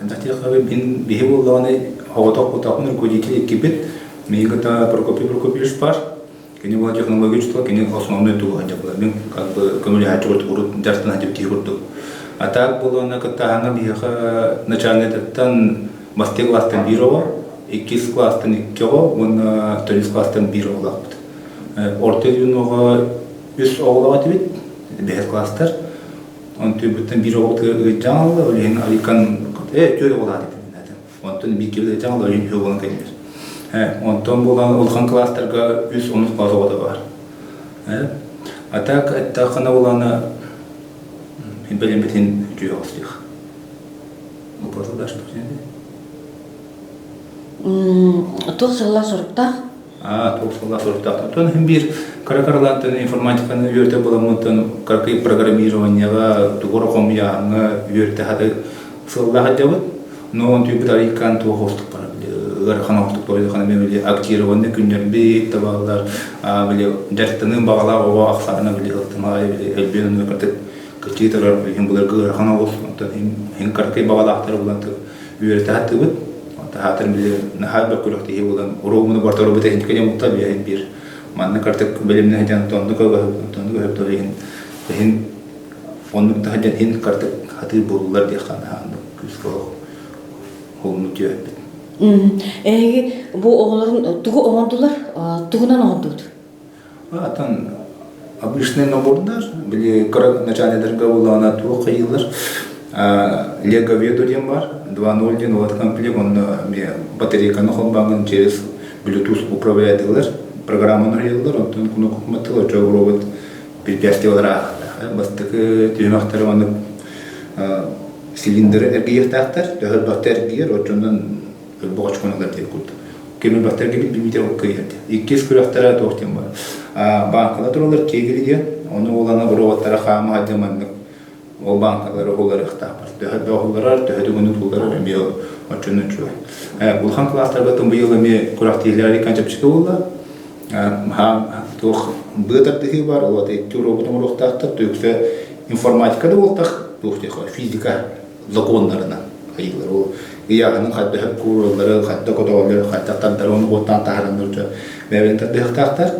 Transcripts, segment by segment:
Антахтиха бин бихеволланы хаваток утахун руководитель экипет мегата Прокопий Шпар, кени была технологическая, кени основной туга хатяпла. Бин как бы коммуникация урут дерстан хатяпти урут. А так было на катахана биха начальный тан мастер класстан бирова, икис класстан иккева, он тонис класстан бирова лапт. Ортелюнога үс оглава тибит, бехес класстар. Он тибиттен бирова тгыджанла, олен аликан түйе оглава тибит. Он тон бикевде жангла, олен түйе оглан кайдыр. Онтон болған олхан класстарға үз оныз классы да бар. А так, әттақына боланы білім бітін жүйе қостық. Ұпырды да шықты сенде? Тоқсығыла сұрықтақ? Тоқсығыла сұрықтақ. Онтон бір қарақарлантын информатиканы өрті боламынтын қарқи программированияға тұғыры қомияңы өрті хады сығылаға жауыд. Но он түйбіт арикан туға қостық бар. Ханавтык тойды хана мемели актированы күндер бит табалар биле жартының багалар ова аксарына биле ылтымай биле элбенин өкөртөп кытыйтар билген булар гыр хана болсун ин каркай багалактар буланты үйрөтөт бит ата хатыр биле нахабы кулукты булан уромуну бартар бит энтке мукта бия бир манны картык билимне хаҗан тонды көп тоген ин онны хаҗан ин картык хатыр булулар ди хана күскө холну жөп. Bu oğulların tuğu oğandılar, tuğunan oğandılar. Atan обычный набордар, были начальники была туğu kayılır. Lego Vedo дем бар, 2.0 ден вот комплект, он батарейканы холбаңын через Bluetooth управляйдылар, программаны кайылар, онтон куну кукматтылар, жол робот препятствиялар ахта. Бастыкы түймақтары аны цилиндр эргиер тақтар, төхөр бақтар эргиер, отчондан боғач қонағдар деп көрді. Кемел бақтар кебет білмейтер оққайырды. Иккес күрақтара тоқтен бар. Банкалар тұралар кегілі оны олана роботтара қамы адемандық. Ол банкалары олар ұқтақ бар. Төхет бағыларар, төхет үгіні тұлдарар әме отчонын чуай. Бұлхан кластарға тұн бұйылы ме күрақтелері қанчапшығы олда. Тоқ бұтардығы бар, олады етті роботын ұқтақтар, түйіксі информатикада олтақ, физика закондарына қайылар. Яғының қатты көрілері, қатты көтеғалары, қатты тантары, оны қоттан тағырындар жүр. Мәбелін тәтті қықтақтар,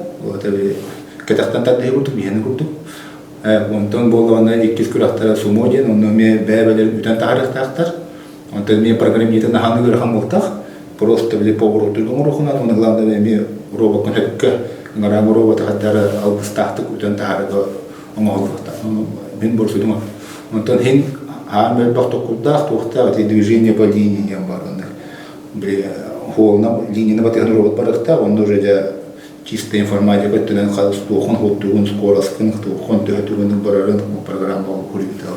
кәтақтан тәтті көрдік, мені көрдік. Онтан болуына еккіз күрақтары сумо ден, оны мен бәбелер үтен тағырықтақтар. Онтан мен программетін ағаны көріған болтақ. Просто біле повар отырған ұрықынан, оны ғыланда мен роботын өккі, ғараңы роботы қаттары алғыстақтық үтен тағырығы оңғалықтар. Мен бұрсыдым. Онтан хен Армия бахтокудах тухта движение по линии баранных. Бли холна линия на батарейный робот барахта, он уже чистая информатика, то на халус тухон хотугун скорость, тухон тухтугун бараран программа куритал.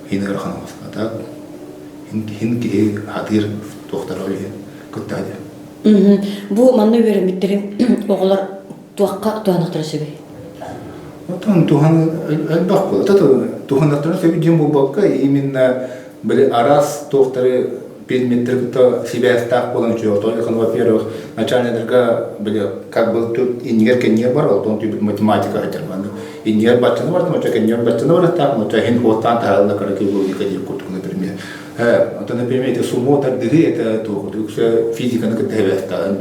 Хинер ханас. Так хинки хатир тухтарали кутади. Bu manna öğrenmitlerin oğullar tuakka tuhanıktırı sebebi. Отон тухан элбак. Тухандактар себеп жем болбакка именно бир арас тохтары предметтерге себя стак болон чё. Во-первых, начальниклерге бир как бы тут инженер кенне бар, он тип математика хатырман. Инженер бачаны бар, но инженер бачаны бар так, но хин хотан таралда караки логика деп куртук, например. Это, например, это сумо так диги, это то, физика на катевеста,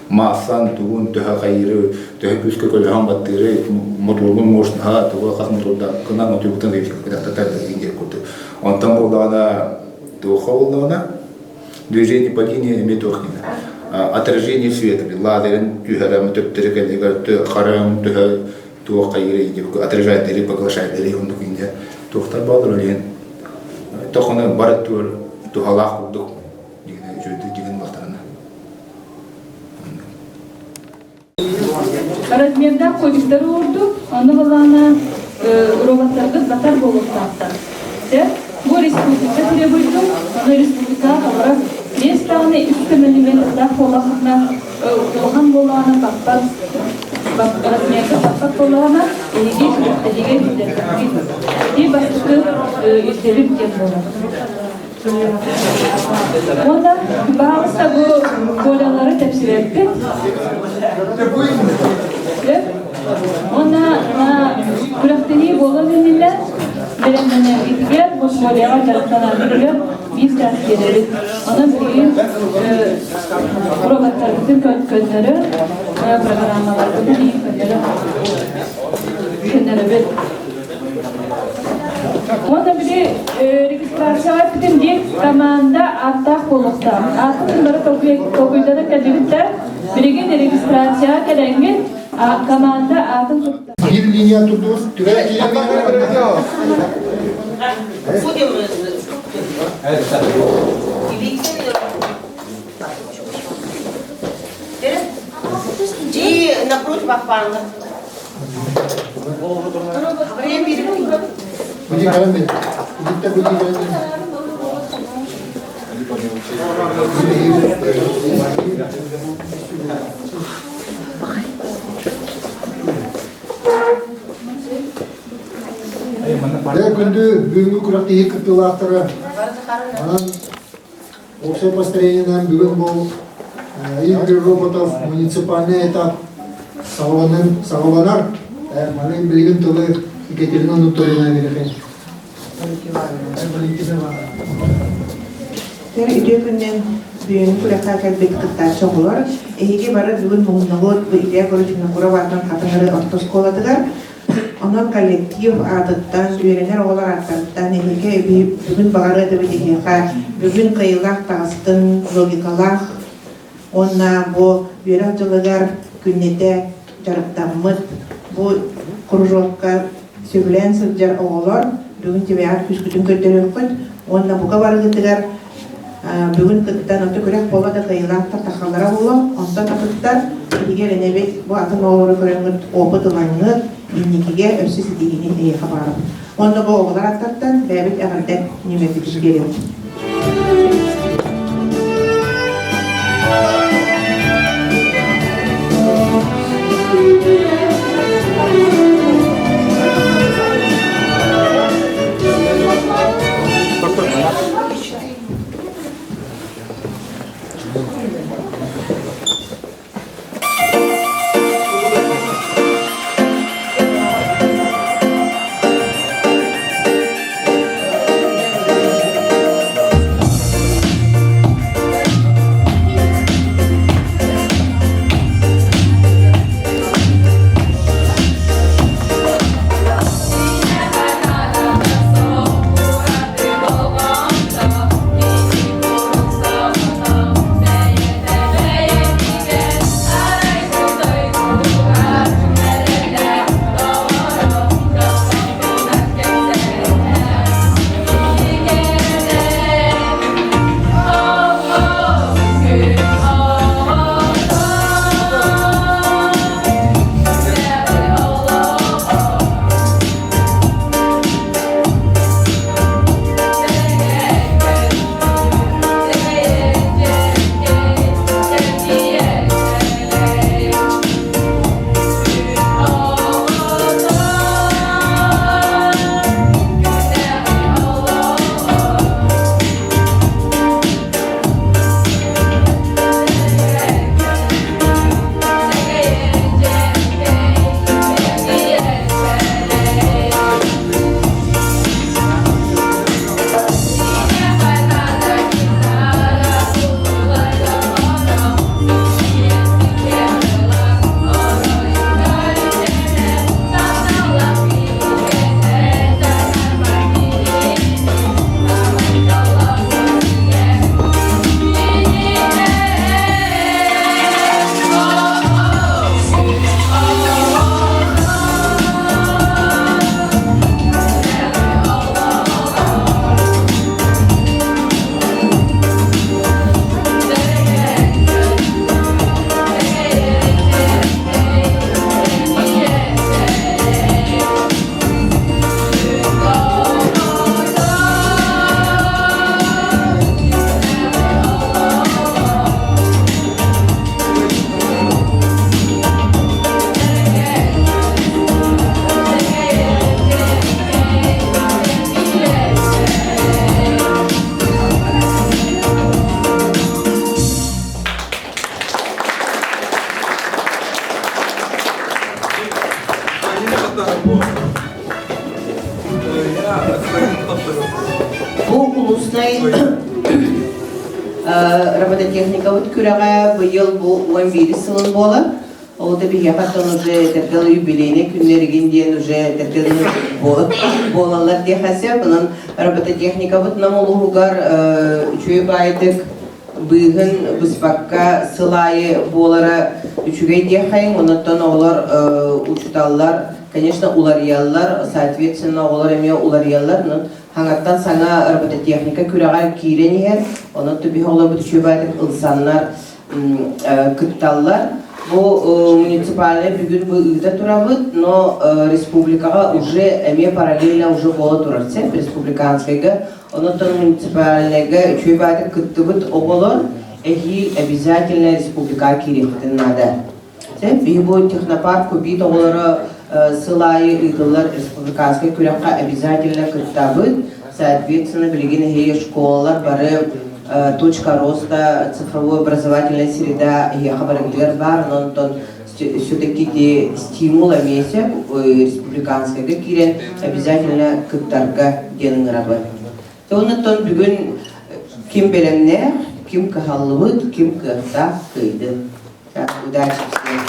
массан, тугун, туха хайры, туха пуска колям баттыры, моторгун можно ха, туга хас моторда, кана мотор физика, когда так диги куртук. Он там был да, туха был да, движение по линии метохнина, отражение света, ладерен, туха мотоптыры, когда харам, туха хайры, отражает или поглощает или он такие, туха бадролен. Тохона бараттур тухалах удук деген бактарына. Размерда кодиктер орду, аны балана роботтарды батар болуп тапты. Бу республика требуйду, аны республика алар местаны үстөмөлүмөн да холахна охан болана бактар размерда бактар болана и басты üstelik yapıyorlar. Onda bazı bu boyaları tepsir etti. Ona bıraktığını bola dinler, berenlerine gidiyor, bu boyalar taraftan alıyor. biz dersleri ona bir programların könleri programmalarda bir könleri onda bir registrasyon bütün bir zamanda attak olukta. Attak bunları tokuyda kadar birine registrasyon kerengi zamanda atın tuttu. Bir linya tuttuğumuz türe И напротив Ахпанга. Budi karam benim. Budikta budi karam benim. Ve gündü bugünkü kurakta iki kıtlılaktara. Anan Оксай построением бүгін бұл Игорь Роботов муниципальный этап сағаланар. Мәлім білген тұлы Екатерина Анатольевна берекен. Ter ide günden büyüğün kulaka kalbek kıtlar çoğulur. Ehige barı bugün muğunluğu bu idea görüşünü kura vardan katınları ortos koladıgar. Onun kolektif adıttan, üyerenler oğlar adıttan ehige bugün bağırı da bir ehege. Bugün kıyılak tağıstın logikalak. Onna bu üyerençılıgar günnete jarıptanmıt. Bu kurujokka sövülen sırcar oğlar. Bugün tebeyat küskütün kötülüğü kut. Onna bu kabarı gıtıgar. Bugün kıttan öte körek bola da kıyılakta takhalara bola. Ondan atıttar. Ehige renebek bu atın oğları körengit oğutulanını İnnikige ösü sidigini iyi kabarım. Onda bu oğlar attartan bebek ağırdan nümetik geliyor. робототехника вот күрәгә быел бу 11 сылын була. Ол да бия хаттан уже тергел юбилейне күннәргән диен уже тергел болалар ди хәсәп анан робототехника вот намолугар чөй байтык быгын быспакка сылайы болара үчүгәй ди хайын оннан олар учталлар, конечно, уларьяллар, соответственно, олар эме уларьяллар, но хангаттан саңа робототехника күрәгә киренер, оннан төби олар бу чөй байтык инсаннар кытталлар. Бу муниципальный бүгүн бу ыйда турабыт, но республикага уже эме параллельно уже бола турарсы, республиканскайга, онотон муниципальныйга чөй байтык кыттыбыт оголор, эхи обязательно республика кирехтен надо. Бу технопарк кубит оголору сылайы ыйдылар республиканскай күрәкка обязательно кыттабыт, соответственно, билеген хей школалар бары точка роста, цифровой образовательная среда и хабарлер бар, но он все-таки стимула месяц республиканского кирен обязательно кыптарга денег работать. То он бүгін ким белемне, ким кахаллыбыт, ким кыхта кыйды. Так, удачи всем.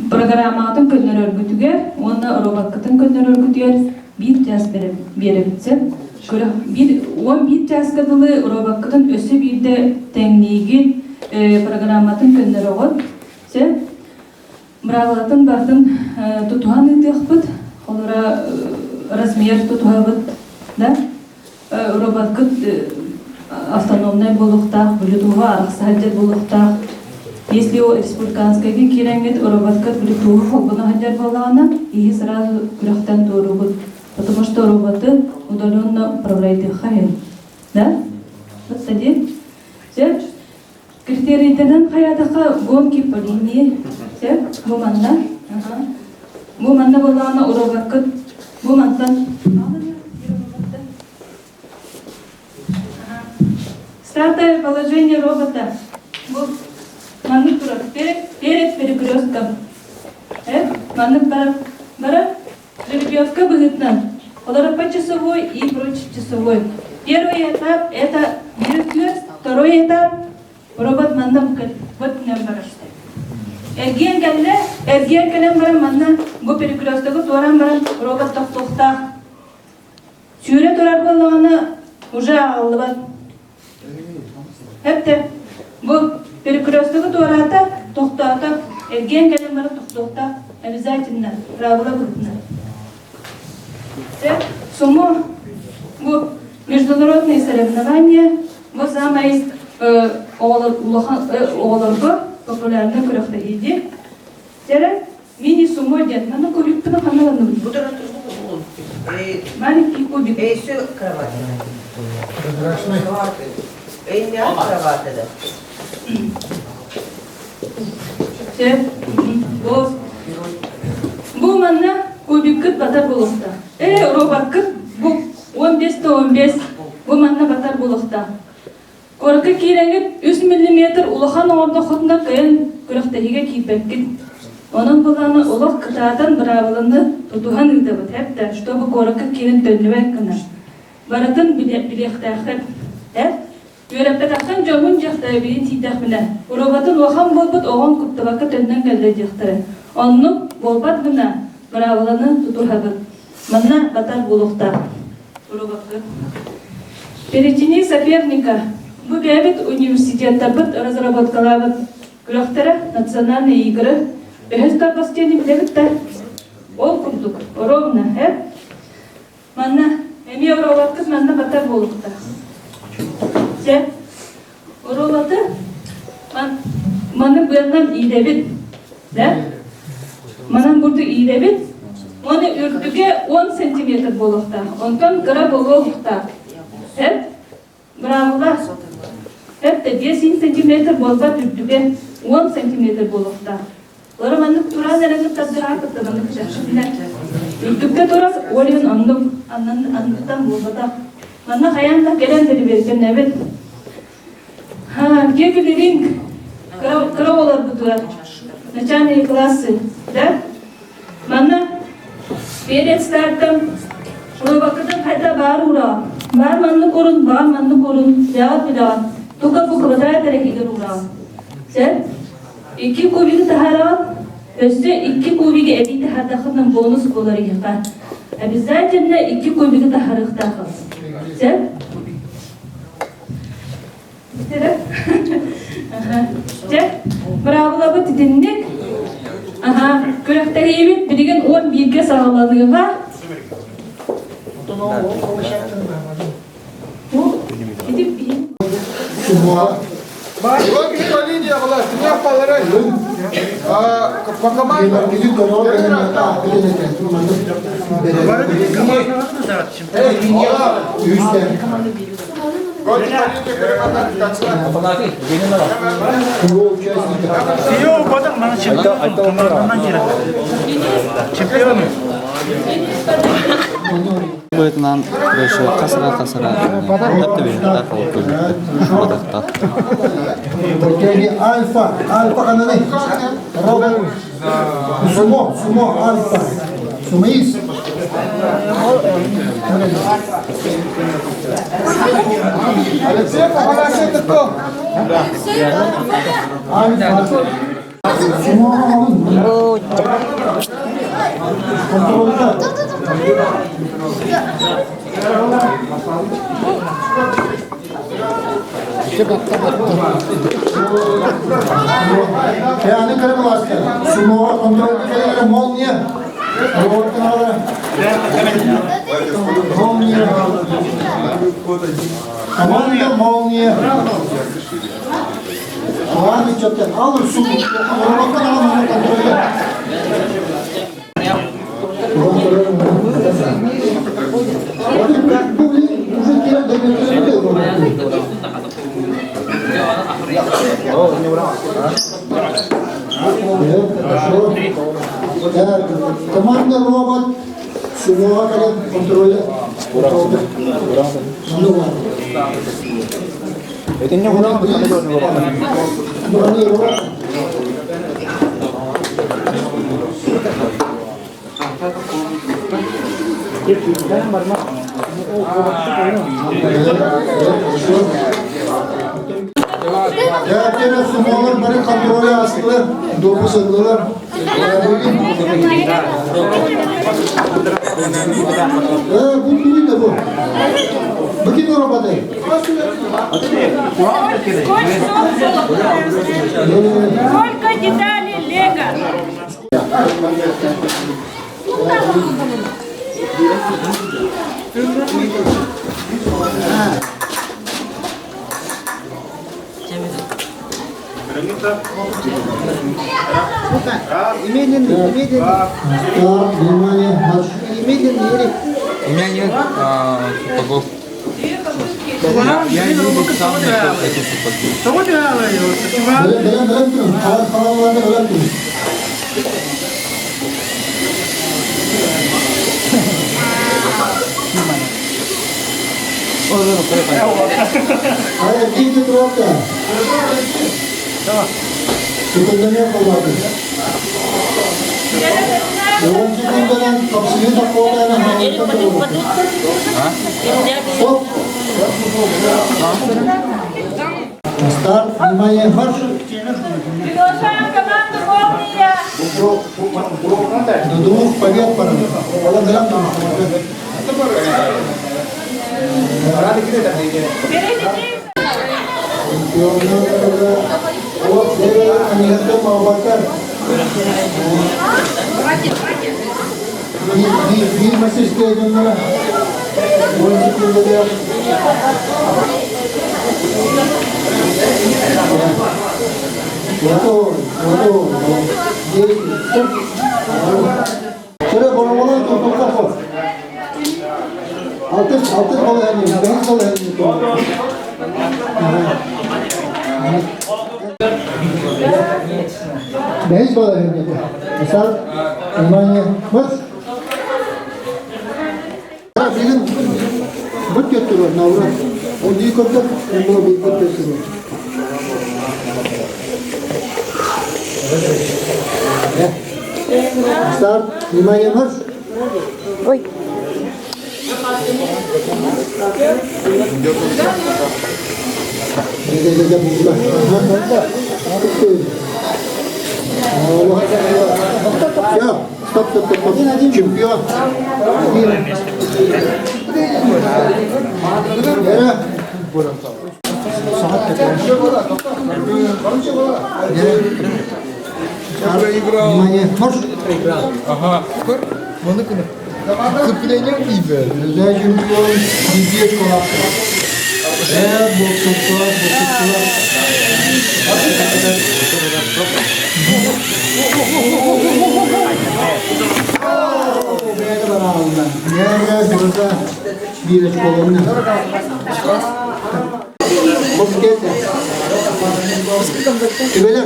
Программатын көннөр өргүтүгө, оны роботкатын көннөр өргүтүгөр бир час берипсе, бир 11 часка дылы роботкатын өсү бирде теңниги программатын көннөр огот. Се бравалатын бардын тутуган ыдыкпыт, олора размер тутугабыт, да? Роботкыт автономный болуктак, Bluetooth араксалдер болуктак. Если у республиканской кирангет роботка Bluetooth холбана хаджар балана, и сразу крахтан робот, потому что роботы удаленно управляют их хаен, да? Вот тогда, все критерийден хаятаха гонки по линии, все буманда, буманда балана роботка, бумандан. Стартовое положение робота. Маннык турат перед перекрестком. Маннык бара жеребьевка быгытнан. Олар по часовой и прочь часовой. Первый этап это перекрест, второй этап робот мандам вот не барашты. Эрген калем бара манна бу перекресткага туран бара робот токтокта. Сүйре турар болгону уже алыбат. Хепте бу перекресток турата, тоқтата, эрген калем бара тоқтата, обязательно правила выполнена. Сумо, бу международные соревнования, бу самый оғылырғы популярный күріқті еді. Тере, мини-сумо ден, нана кубикпіні қаналаны бұд. Маленький кубик. Все кровать. Не от кровати, да. Бу манна кубиккыт батар болукта. Роботкыт бу 15-15 бу манна батар болукта. Корка киреңит 3 мм улахан орда хотунда кыйын күрөктөгө кийпеккит. Онун буланы улак кытадан бравылыны тутуган ыдабыт. Хепте, чтобы корка кирин төнүбек кына. Баратын билектахет. Юрәптәктән җавын җахта бирин тидәх белән. Роботын вахан булбыт оган куттабакка төннән кәлдә җахтары. Онны болбат гына браваланы тутухабыт. Манна батар булукта. Роботы. Перетини соперника. Бу бәбит университетта бит разработкалабыт. Күрәхтәре национальные игры. Бәһәстә бастыны билетта. Ол курдук. Ровно, Манна эми роботкыз манна батар булукта. Роботы маны быяннан ийлебит, да? Манан бурду ийлебит, оны үрдүге 10 сантиметр болукта, онтан гыра болукта. Бравла, 10 сантиметр болбат үрдүге 10 сантиметр болукта. Лара маннык туран әрәңі табдыра маннык жакшы билет. Үрдүгге турас олин андыктан болбата. Манна хаянда келендери берген әбет. Гегелеринг, кроволар бутуар, начальные классы, да? Манна перед стартом O vakıda kayda var ura. Var manlı korun. Cevap bilan. Tuka bu kadar terekidir ura. Sen 2 kubik taharat. Öste 2 kubik evi taharatın bonus kolları yıkan. Bizler cennet 2 kubik taharat takıl. Sen? Bitirip. Sen? Bravo la bu dindik. Aha, kürekte iyi bir gün 11'ge sağladığına. Bu gidip bir Semua. Iwan kita kali dia kalau tengah apa lagi? Pakaman. Kita kita dorong dengan mata. Kita nak tu mana? Üstten. Kau kali dia kerana Kuru участника. Iyo badan bana çempiyon çempiyon Boyutundan böyle kasara hep de bir taraf oldu. Badakta. Jadi alfa kan ni. Robert. Sumo alfa. Sumis. Alexey, apa lagi tu? Alfa. Sumo alun. Kontrolda. Yani kırmızı maske. Sumo kontrolda kayıra molnya. Robotun ağları. Molnya. Molnya. Var mı çöpten? Alın su. Robotun ağları kontrolda. Команда робот semua kalian kontrolnya semua. Ini robot. Ya kira semualar bari kontrolü asılı, dobu sığdılar. Bu kimin de bu? Bu kimin robotı? Сколько деталей Лего? У меня нет сапогов. Я не люблю сам эти сапоги. Hayır, ikinci durakta. Sıkıntı yok olmadı. Yabancı günden kapsülü de kovalayana harika olur. Hop. Start, внимание, марш. Приглашаем команду Молния. До двух побед пора. Bir mesaj geldiğinde şöyle bonomolar topukta koy. Altın kolu yani, beyin kolu yani. Beyin kolu yani. Misal, imannya, mas. Birin but götürüyor, navrat. O büyük öptük, bunu büyük götürüyor. Start, imannya mas. Oi. Стоп. Чемпион. Внимание. Марш. Ага. Сцепление видно. За чемпион. Везде школа. Бокс. Bir şkolunda. Bok geldi. Böyle.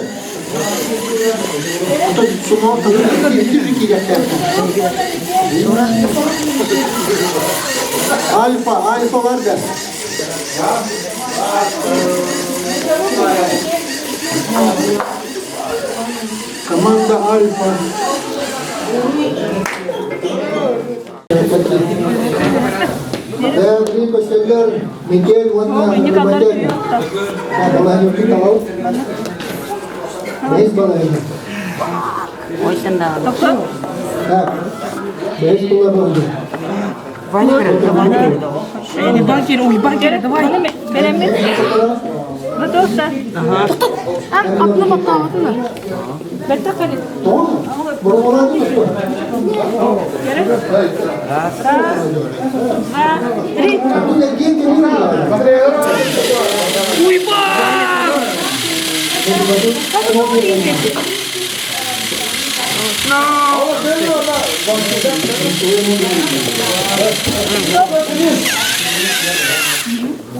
Ata sumo tadı bir yaptı. Alfa var da. Komanda Alfa. Terima kasih Miguel warna berbagai. Kalau yang kita tahu, base balanya. Oysan da. Base keluar lagi.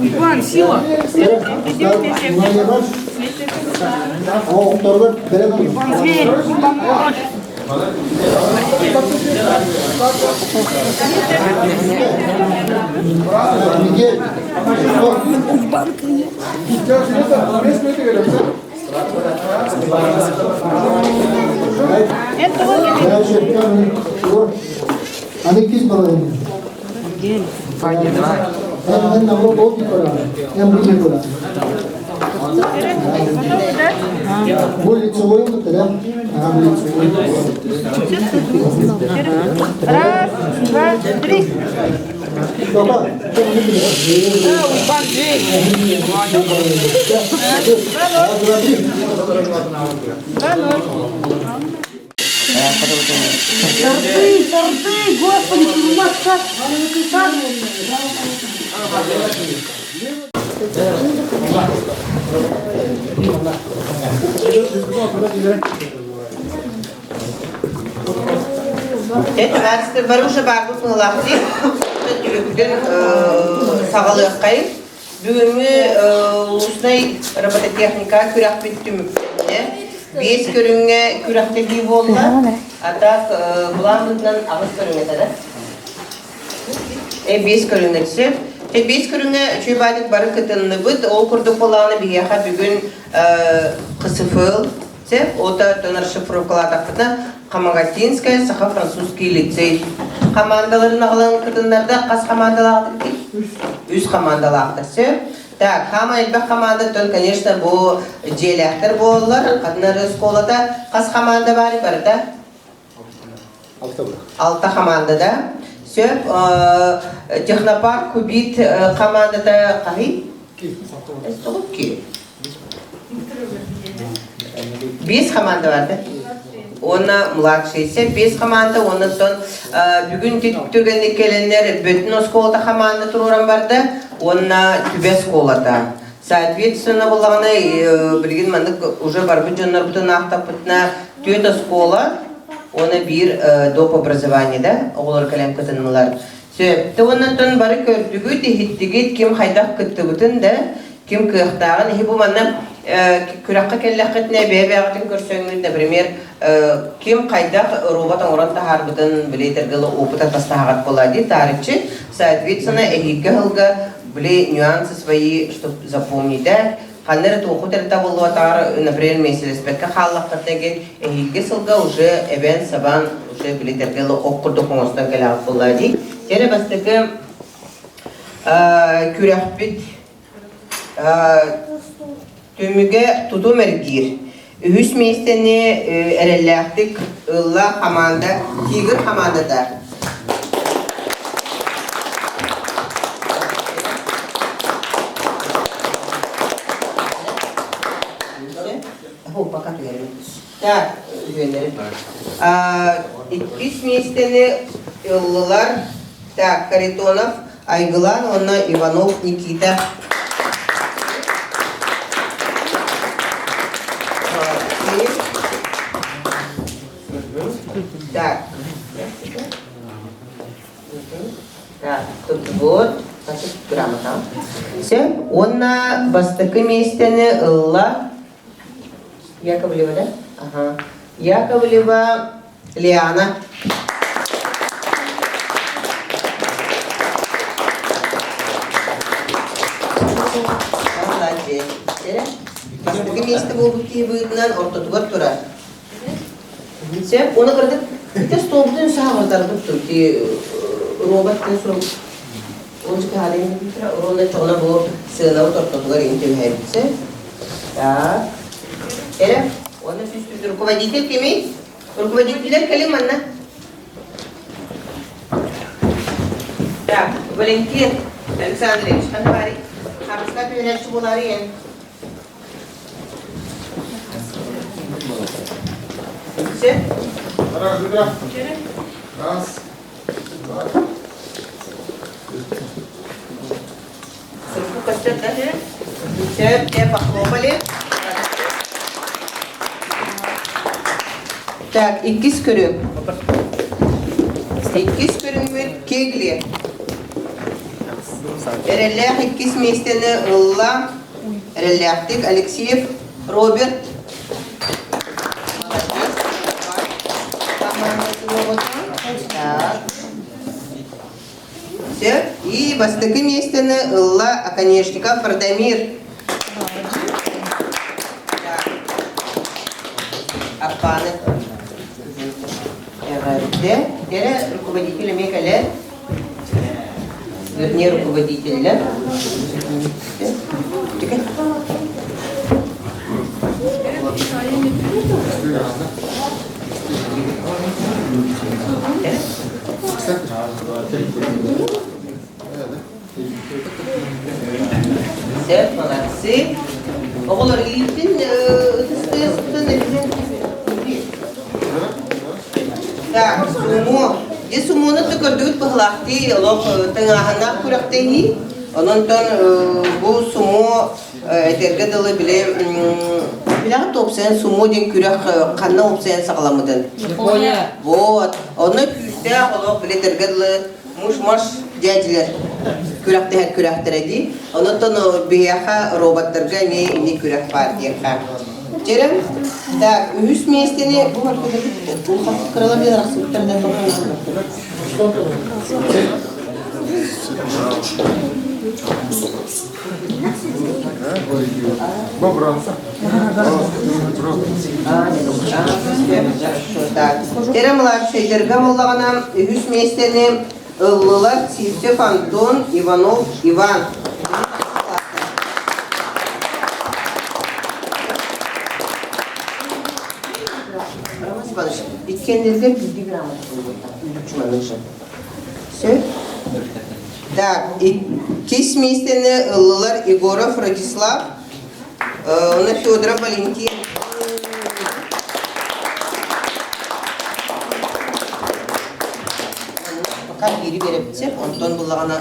Иван, сила. Зверь, помочь. Они кис балайны. Они намро बहुत ही पड़ा है। हम भी बोला। बोल इच्छा वो ही तेरा। हाँ बोल Раз, два, три. Торты, господи, мать, как? Это баруша бардык мылакти. Түлүктүн сагалык кайып. Бүгүнкү ушундай робототехника күрәк биттим. 5 көрүнгө күрәктеги болду. Атак буламдын агыс көрүнгө да. 5 көрүнгөчү. 5 көрүнгө чөйбадык бары кытынны бут. Ол курдук боланы бияха бүгүн кысыфыл. Ота тонар шифровкалатакта Камагатинская, Саха французский лицей. Командаларын алган кытындарда кас командаларды үз командаларды. Так, хамайбак команда тон, конечно, бу желяктер боллар. Каднары школада кас команда бар да? 6 командада. Сөп технопарк Кубит командада кай? 5 команда бар да. Ona mладшийся 5 команда, ондан бүгүн түтүргөндө келенер бүтүн школада команда турган барды, онна түбө школада. Соответственно, булаганы билген мандык уже бар бүжөннөр бүтүн актапытна төтө школа, она бир доп образование да, оголор келем кытынылар. Сөп, ондан бары көрдүгү техиттиги ким хайдак кытты бүтүн да, ким кыяктаган бу манда күрәккә келләхетне бәбәгәтен көрсәңнәр, например, ким кайда робот оран тахарбытын билетергеле опыта тастагат болады, тарихчы, соответственно, эхиккәлгә биле нюансы свои, чтобы запомнить, да. Ханнер тухутер табылуатар, например, меселеспеккә халлаккәтеген эхиккәсылга уже эбен сабан уже билетергеле оккурды коңостан келәп болады. Тере бастыкы Күрәхбит төмüge tutum ergir. Ühüs meisteni erellähtik ılla hamanda, Tiger hamanda da. Bakat verelim. Da, yönlerim. İkiz meisteni ıllılar, da, Karitonov, Aygılan, ona Ivanov, Nikita. Так. Так, тут вот, значит, грамота. Все, он на бастакы местене ла. Яковлева, да? Ага. Яковлева Лиана. Молодец. Бастакы месте был выйден, ортотуар тура. Sen ona kadar bir de stoptun sağlar tuttu ki robotun sonra onun halini bir tane orada çoğuna bu sınav tuttular intihar etse. Ya, ele, onun üstünde rukovodитель kimi? Rukovodитель kelim anna. Ya, Valentin Alexandrovich, kan bari, hamska bir yönetici bunları yen. Все? Раз, два. Сырку костер, да? Все похлопали. Так, иккис көрөк. Иккис көрөк кегли. Эреллях иккис местени ылла. Эрелляхтик Алексеев Роберт. Все. И бастыки местени ылла Аконечников Радомир. Апаны. Теперь руководители Мекале. Вернее, руководителя. Все, молодцы. Оғылар еліктен Так, сумо. Де сумоны түкірдігіт бұғылақты, олық тыңағына күріқтейі. Онын тон бұл сумо әтерге дылы білеғі топсайын сумо ден күріқ қанна опсайын сағаламыдын. Вот. Оны күрісті олық білетерге дылы мұш-мұш дәділер. Күріқтер күріқтер әді. Онын тон бияға роботтарға не күріқ бар дейқа. Жерім, так, үз местені бұл қырыла бен рақсыптардан Жерім младший дерге болағына үз местені ұлылар Сивцев Антон, Иванов Иван. Kendilerde bilgi grammatı. Все. Так, кис местени ыллылар Егоров Радислав, она Федоров Валентин. Пока бiri verip çek, ondan bulağına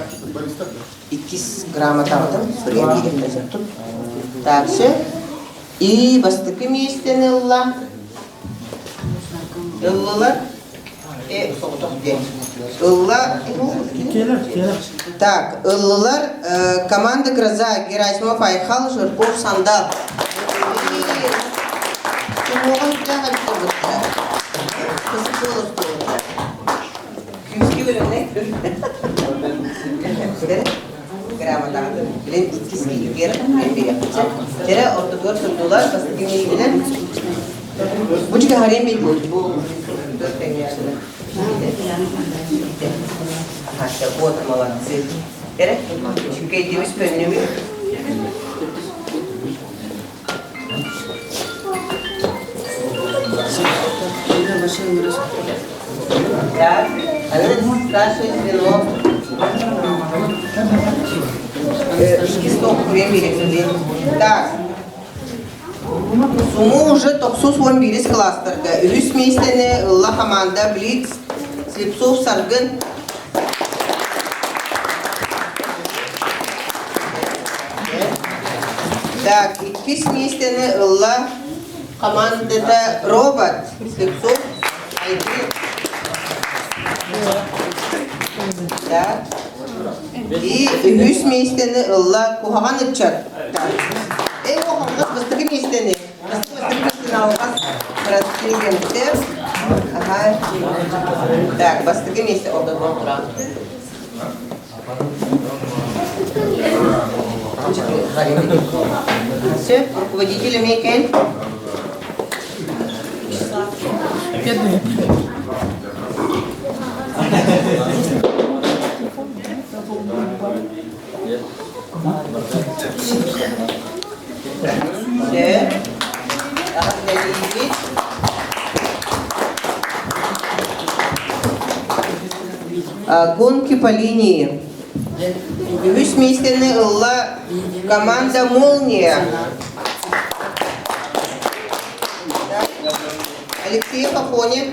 2 grammat aldım, soruya verip tut. Так, все. И бастыки местени ылла. Ыллылар, так, ыллылар, команда Гроза, Герасимов, Айхал, Жирков, Сандал. Грамота, блин, икиски, гера, Тера, ортодор, сордулар, бастыки билен. Bu çıkı harem bir bu dört tane yaşında. Aha, вот молодцы. Tere, şükredimiz önlüğü. Так, спрашивайте, но... Стоп, время. Так. Суму уже 911 кластерга. Үс месяцене ла команда Блиц, Слепцов, Саргын. Так, 2 месяцене ла команда Робот, Слепцов, Айдин. Так. И 3 месяцене ла Кухаган Ичат. Эй, Кухаган, бастыгы месяцене. Ага. Так, бастыгы месяцене орда тура. Все, руководителем Мейкен. Все. Гонки по линии. Үс месяцене ла команда «Молния». Алексей Хохонев.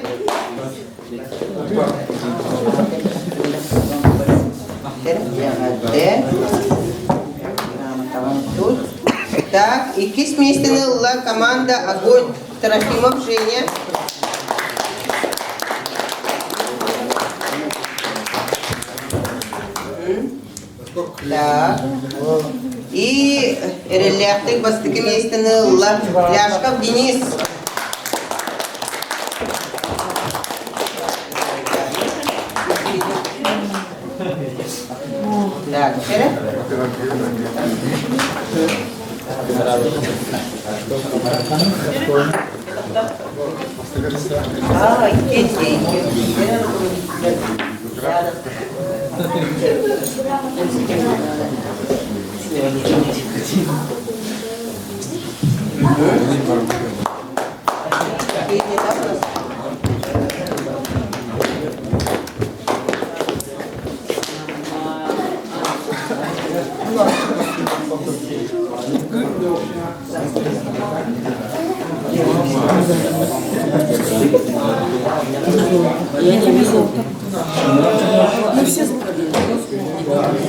Так, и 2 месяцене ла команда «Огонь». Трофимов Женя. Так. И релятик бастыгы месяцене ла Ляшков Денис. Так, вчера?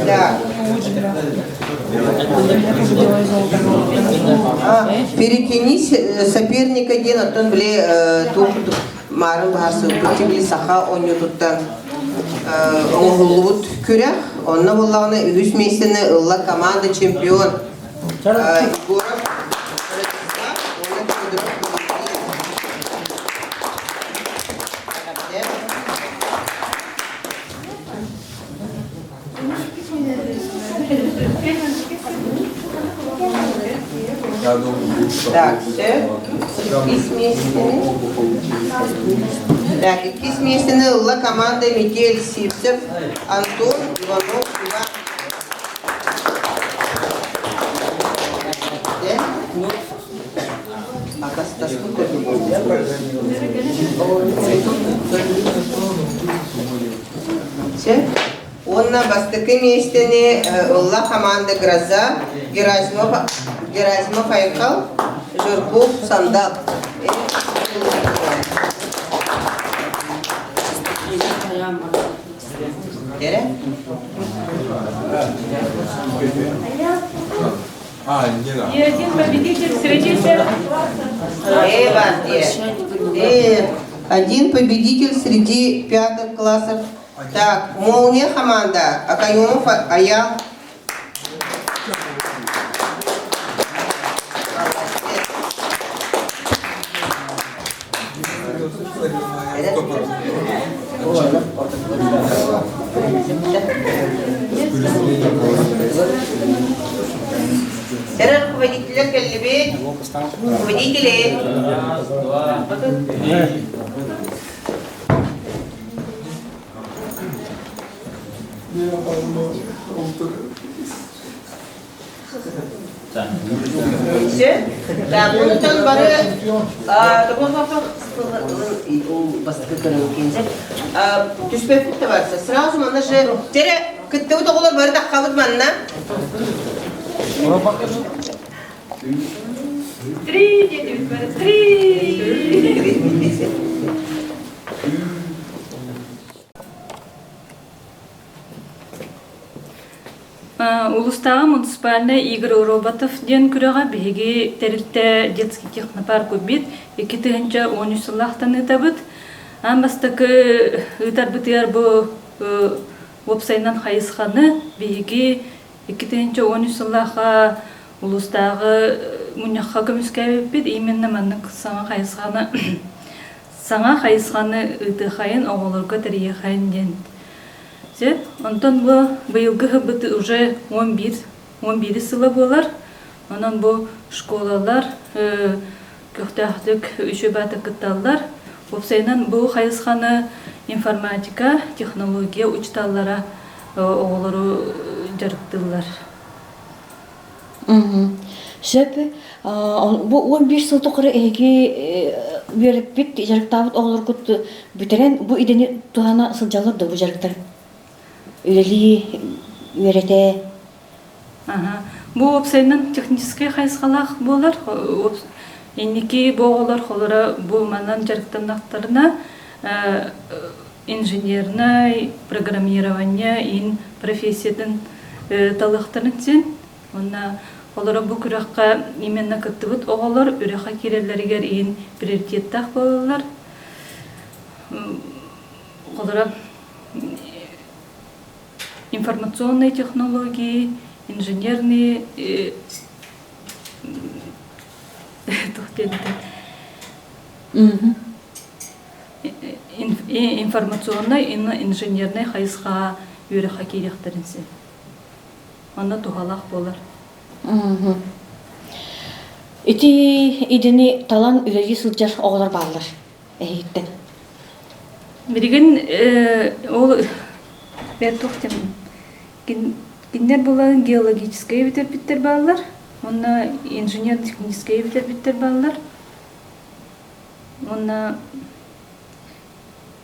Да. Перекинись соперника один, а то бле тут мару басу, кутили саха оню туттан оңгулут күрәх, онна буллагына 3 месяцене ла команда чемпион. Егоров. Так, все. Так, и смесены ла команда Микель Сипцев, Антон Иванов, Иван. Все. Он на бастыке местене ла команда Гроза, Геразимов Айкал, Жирков Сандал. И один победитель среди один победитель среди 5 классов. Так, «Молния» команда, Акаемов Аял. Серый руководитель Калибет, руководители. Сразу мана же тере кытты утоголор бары таққабыт манна. Три, дети, три. Улустағы муниципальный Игорь Роботов ден күріға бейге тәрілті детский технопарк өбет, 2-13 сылақтан ұтабыт. Амбастықы ұтар бұтығар бұл опсайнан қайысқаны бейге 2-13 сылаға улустағы мұнаққа көміскәй өппет, именно манның саңа қайысқаны ұты қайын оғылырға тәрие қайын ден. Онтон быйылгы быты уже 11 сылы болар. Онан бу школалар, көктәхдік үші баты кытталар. Опсайнан бу қайысқаны информатика, технология учталлара оғылыру жарықтылар. Сөпі, бұл 15 сыл тұқыры әйге веріп бет жарықтабыт оғылыр күтті бүтерен бұл идені туғана сылжалырды бұл жарықтар. Үлелі үйреті. Бұл опсайнан технический қайысқалақ болар. Енеке боғылар қолыра бұл манан жарықтандақтарына инженерный программирование профессиядан талықтарын сен. Онна қолыра бұл күраққа именно күттібіт оғылар үріға керелерігер ең приоритеттақ болалар. Қолыра информационные технологии, инженерные, информационный и инженерный хайсқа үйріға керектерінсе. Онда туғалақ болар. Ити идені талан үлелі сылжар оғылар бағылар. Әйттен. Береген ол бәртоқтен киндер боларын геологическая биттер балалар, онна инженер-техническая биттер балалар, онна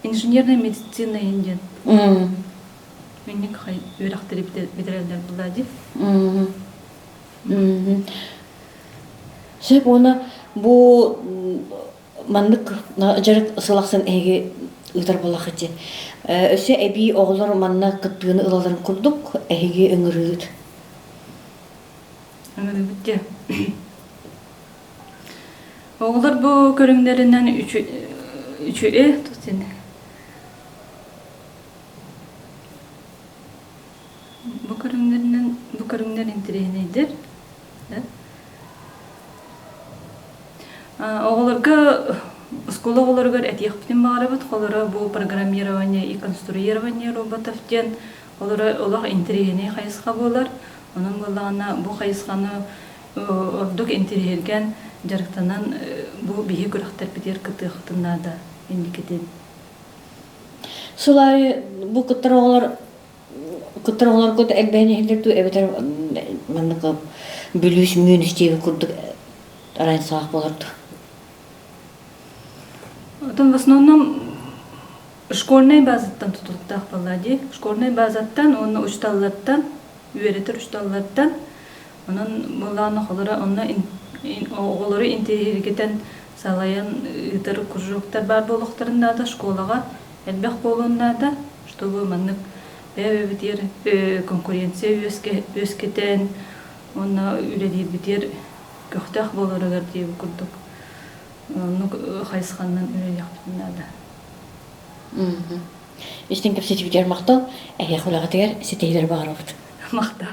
инженерная медицина инден. Меннек хай үйрақтыры битерелдер болады. Сөп оны бұл мандық жарық сылақсын әйге ұйтар болақ еті. Өсе әбей оғылар манна күттігіні ұлаларын күрдік, әйге өңірігіт. Өңірігітте. Оғылар бұл көріңдерінен үші тұстені. Бұл көріңдер интерегінейдер. Оғыларға Скола оларгар әтияқтен бағарабыт, олара бұл программирование и конструирование роботов ден, олар интерегіне қайысқа болар. Оның болағына бұл қайысқаны ордық интереген жарықтанан бұл бейі көріқтер бітер күттіқтінада ендекеден. Солай бұл күттір олар көті әлбәйіне хелдерді әбетер мәнігі бүліс мүйіністегі күрдік арайын сағақ боларды. В основном школьный базаттан tutultaq baladi. Школьный базаттан, оны учталлардан, үйретер учталлардан, onun bolağını xolora onna oğulları intihirgeten salayan ытыр кружоктар бар болуқтарында да школаға элбек болуында да, чтобы маннык бетер конкуренция өскетен, онна үледир бетер көктақ болырыгар деп күрдік. Ну, хайсханнан үле яқтында да. Истен кеп сетивдер мақтал, әйе құлағы тегер сетейлер бағар олды. Мақтал.